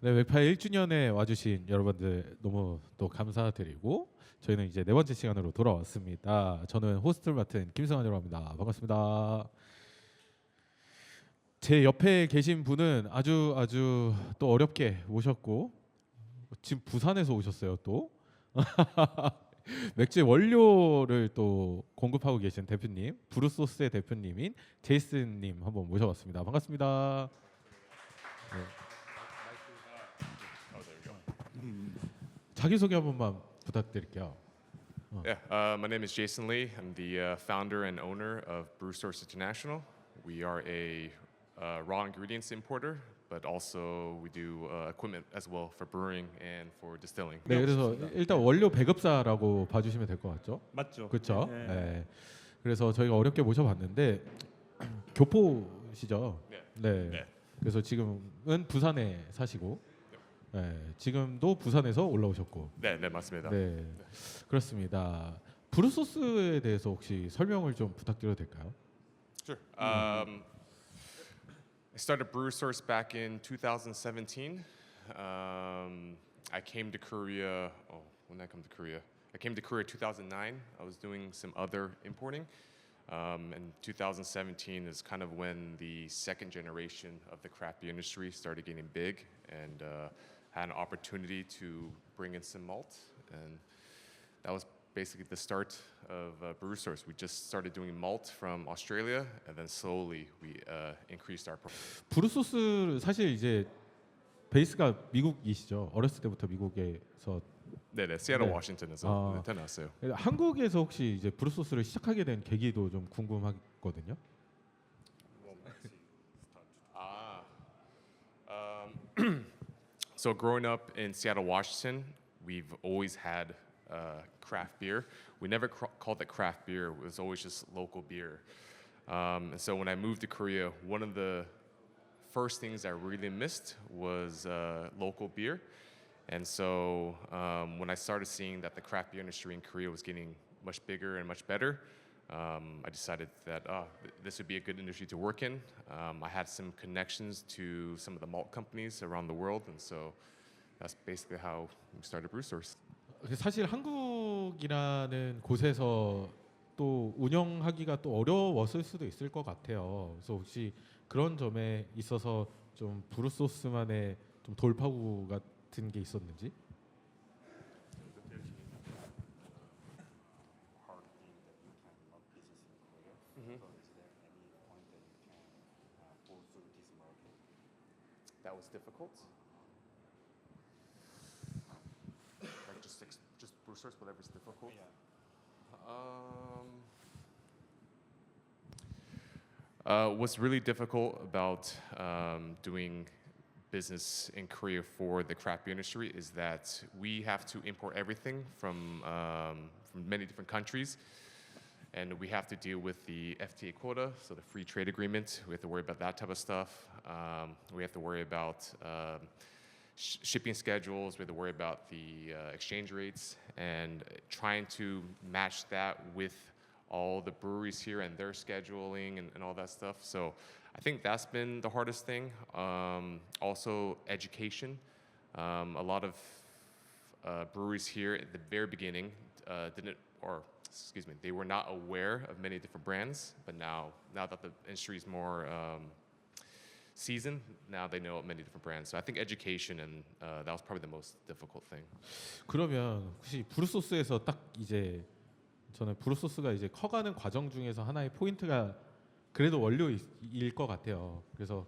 네, 웹파이 1주년에 와주신 여러분들 너무 또 감사드리고 저희는 이제 네 번째 시간으로 돌아왔습니다. 저는 호스트를 맡은 김승환이라고 합니다. 반갑습니다. 제 옆에 계신 분은 아주 또 어렵게 오셨고 지금 부산에서 오셨어요. 또 맥주의 원료를 또 공급하고 계신 대표님, 브루소스의 대표님인 제이슨님 한번 모셔봤습니다. 반갑습니다. 네. 자기소개 한 번만 부탁드릴게요. Yeah, my name is Jason Lee. I'm the founder and owner of Brewsource International. We are a raw ingredients importer, but also we do equipment as well for brewing and for distilling. 네, 그래서 일단 원료 배급사라고 봐주시면 될 것 같죠? 맞죠. 그렇죠. 네. 네. 그래서 저희가 어렵게 모셔봤는데 교포시죠? 네. 네. 네. 그래서 지금은 부산에 사시고, 네. 지금도 부산에서 올라오셨고. 네, 네 맞습니다. 네, 그렇습니다. 브루소스에 대해서 혹시 설명을 좀 부탁드려도 될까요? Sure. I started Brewsource back in 2017. I came to Korea. Oh, when did I come to Korea? I came to Korea 2009. I was doing some other importing. And 2017 is kind of when the second generation of the craft beer industry started getting big, and had an opportunity to bring in some malt, and that was basically the start of Brewsource. We just started doing malt from Australia, and then slowly we increased our. 브루소스 사실 이제 베이스가 미국이시죠? 어렸을 때부터 미국에서. 네네, 시애틀 네. 워싱턴에서 태어났어요. 한국에서 혹시 이제 브루소스를 시작하게 된 계기도 좀 궁금하거든요. So growing up in Seattle, Washington, we've always had craft beer. We never called it craft beer. It was always just local beer. And so when I moved to Korea, one of the first things I really missed was local beer. And so when I started seeing that the craft beer industry in Korea was getting much bigger and much better, I decided that this would be a good industry to work in. I had some connections to some of the malt companies around the world, and so that's basically how we started Brewsource. 사실 한국이라는 곳에서 또 운영하기가 또 어려웠을 수도 있을 것 같아요. 그래서 혹시 그런 점에 있어서 좀 브루소스만의 좀 돌파구 같은 게 있었는지? That was difficult. Like just Brewsource, whatever's difficult. What's really difficult about doing business in Korea for the craft beer industry is that we have to import everything from many different countries. And we have to deal with the FTA quota, so the free trade agreement. We have to worry about that type of stuff. We have to worry about shipping schedules. We have to worry about the exchange rates, and trying to match that with all the breweries here and their scheduling and all that stuff. So I think that's been the hardest thing. Also, education. A lot of breweries here at the very beginning they were not aware of many different brands, but now that the industry is more seasoned, now they know many different brands. So I think education, and that was probably the most difficult thing. 그러면 혹시 브루소스에서 딱 이제 저는 브루소스가 이제 커가는 과정 중에서 하나의 포인트가 그래도 원료일 것 같아요. 그래서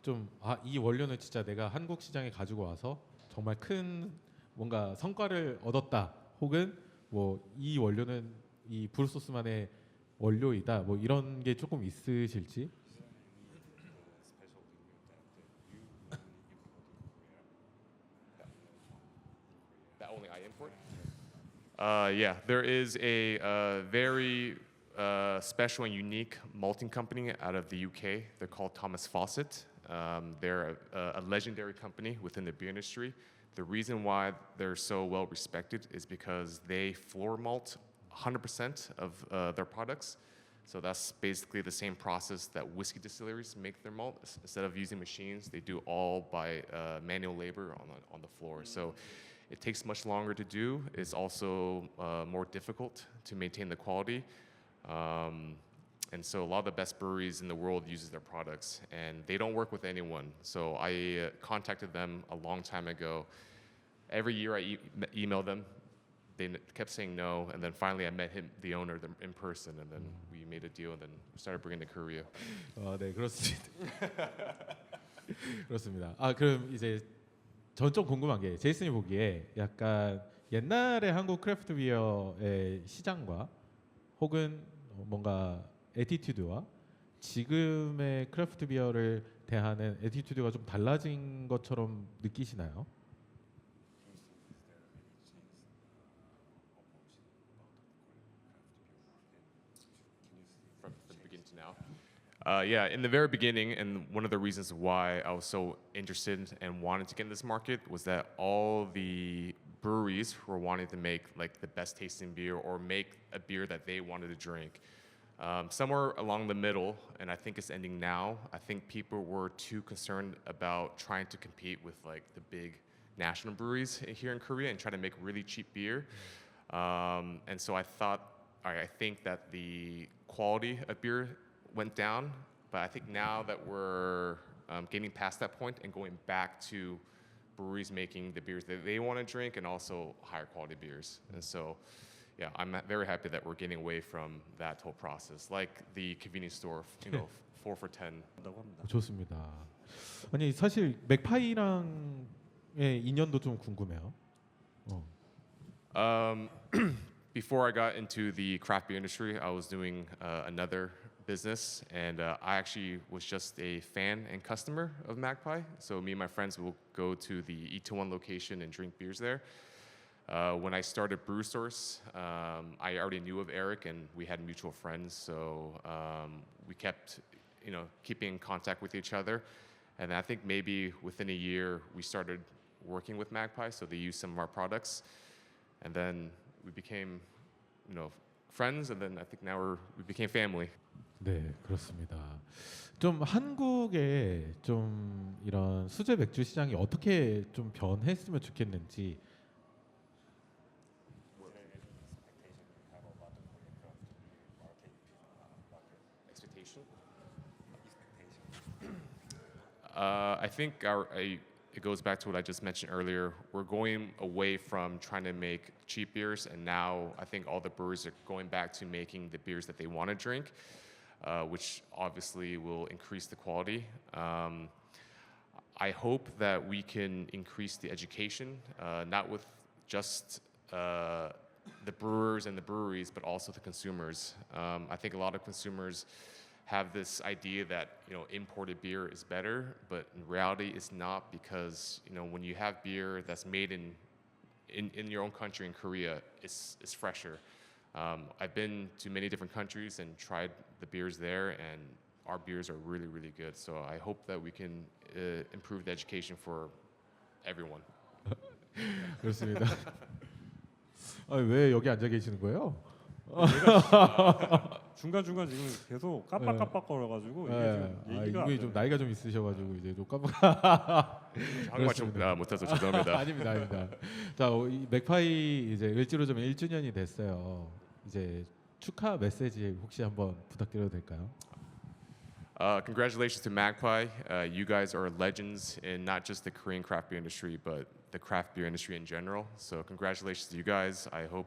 좀 이 원료는 진짜 내가 한국 시장에 가지고 와서 정말 큰 뭔가 성과를 얻었다, 혹은 뭐 이 원료는 이 브루소스만의 원료이다, 뭐 이런 게 조금 있으실지? That only I import? Yeah, there is a very special and unique malting company out of the UK. They're called Thomas Fawcett. They're a legendary company within the beer industry. The reason why they're so well respected is because they floor malt 100% of their products. So that's basically the same process that whiskey distilleries make their malt. Instead of using machines, they do all by manual labor on the floor. So it takes much longer to do. It's also more difficult to maintain the quality. And so a lot of the best breweries in the world uses their products, and they don't work with anyone. So I contacted them a long time ago. Every year I emailed them. They kept saying no, and then finally I met the owner, in person, and then we made a deal, and then started bringing to Korea. 네, 그렇습니다. 그렇습니다. 그럼 이제 전 좀 궁금한 게 제이슨이 보기에 약간 옛날의 한국 크래프트 비어의 시장과 혹은 뭔가 애티튜드와 지금의 크래프트 비어를 대하는 애티튜드가 좀 달라진 것처럼 느끼시나요? From the beginning to now. Yeah, in the very beginning, and one of the reasons why I was so interested and wanted to get in this market was that all the breweries were wanting to make like the best tasting beer or make a beer that they wanted to drink. Somewhere along the middle, and I think it's ending now, I think people were too concerned about trying to compete with like the big national breweries here in Korea and try to make really cheap beer. And so I think that the quality of beer went down, but I think now that we're getting past that point and going back to breweries making the beers that they want to drink and also higher quality beers. And so, yeah, I'm very happy that we're getting away from that whole process, like the convenience store, 4 for 10. 좋습니다. 아니 사실 맥파이랑의 인연도 좀 궁금해요. Before I got into the craft beer industry, I was doing another business, and I actually was just a fan and customer of Magpie. So me and my friends will go to the E21 location and drink beers there. When I started Brewsource, I already knew of Eric, and we had mutual friends, so we kept, keeping in contact with each other. And I think maybe within a year, we started working with Magpie, so they used some of our products, and then we became, friends, and then I think now we became family. 네, 그렇습니다. 좀 한국의 좀 이런 수제 맥주 시장이 어떻게 좀 변했으면 좋겠는지. Expectation. I think it goes back to what I just mentioned earlier. We're going away from trying to make cheap beers, and now I think all the breweries are going back to making the beers that they want to drink, which obviously will increase the quality. I hope that we can increase the education, not with just the brewers and the breweries, but also the consumers. I think a lot of consumers have this idea that imported beer is better, but in reality it's not, because when you have beer that's made in your own country in Korea, it's fresher. I've been to many different countries and tried the beers there, and our beers are really, really good. So I hope that we can improve the education for everyone. 그렇습니다. 왜 여기 앉아 계시는 거예요? 중간중간 지금 계속 깜빡깜빡거려가지고 이분이 좀 나이가 좀 있으셔가지고 이제 좀 깜빡. 한국말 좀 못해서 죄송합니다. 아닙니다. 자, 이 맥파이 이제 을지로점 1주년이 됐어요. 이제 축하 메시지 혹시 한번 부탁드려도 될까요? Congratulations to Magpie. You guys are legends in not just the Korean craft beer industry, but the craft beer industry in general. So congratulations to you guys. I hope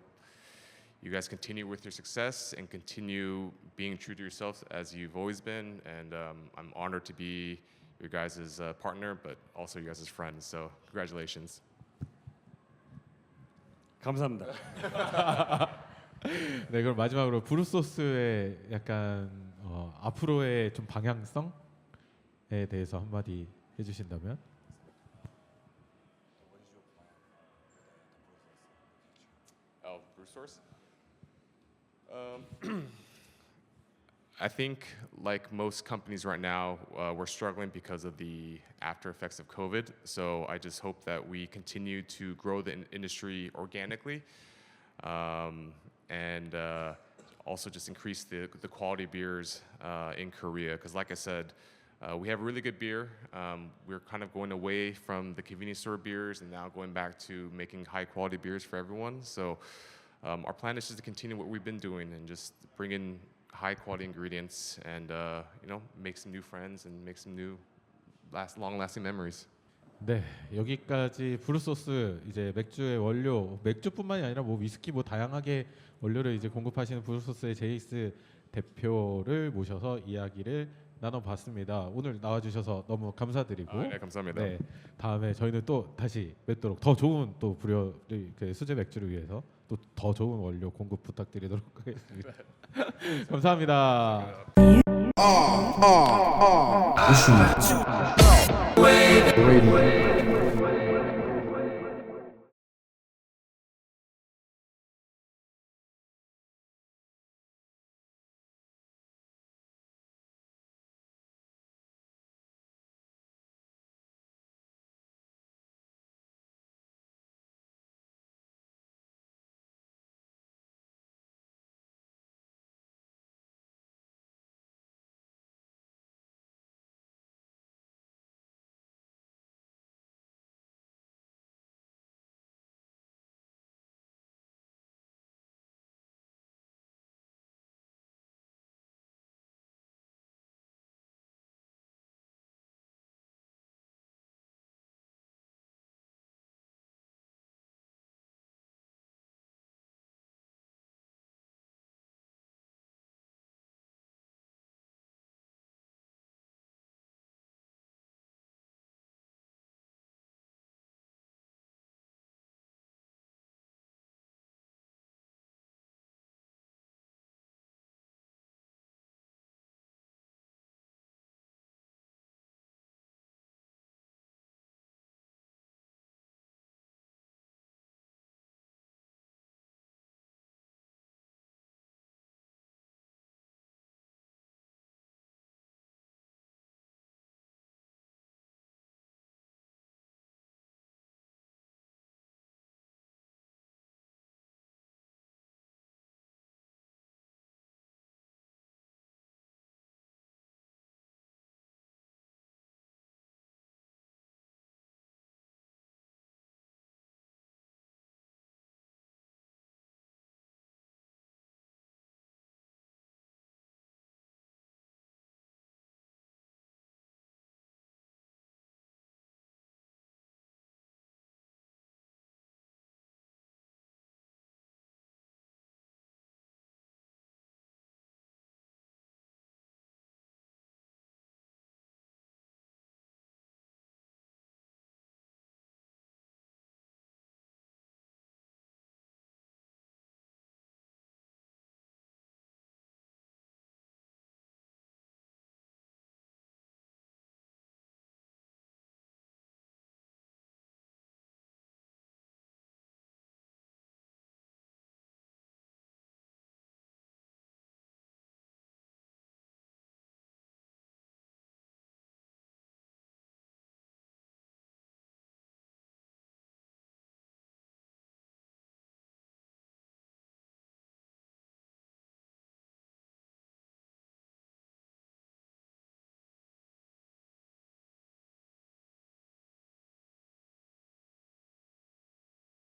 you guys continue with your success and continue being true to yourselves as you've always been. And I'm honored to be your guys' partner, but also you guys' friends. So congratulations. 감사합니다. 네, 그럼 마지막으로 브루소스의 약간 앞으로의 좀 방향성에 대해서 한마디 해주신다면? Brewsource? I think, like most companies right now, we're struggling because of the after effects of COVID. So I just hope that we continue to grow the industry organically. and also just increase the quality beers in Korea. Because like I said, we have really good beer. We're kind of going away from the convenience store beers and now going back to making high quality beers for everyone. So our plan is just to continue what we've been doing and just bring in high quality ingredients and make some new friends and make some new long-lasting memories. 네, 여기까지 브루소스 이제 맥주의 원료, 맥주뿐만이 아니라 뭐 위스키 뭐 다양하게 원료를 이제 공급하시는 브루소스의 제이스 대표를 모셔서 이야기를 나눠봤습니다. 오늘 나와주셔서 너무 감사드리고, 네, 감사합니다. 네, 다음에 저희는 또 다시 뵙도록 더 좋은 또 그 수제 맥주를 위해서 또 더 좋은 원료 공급 부탁드리도록 하겠습니다. 감사합니다. 했습니다.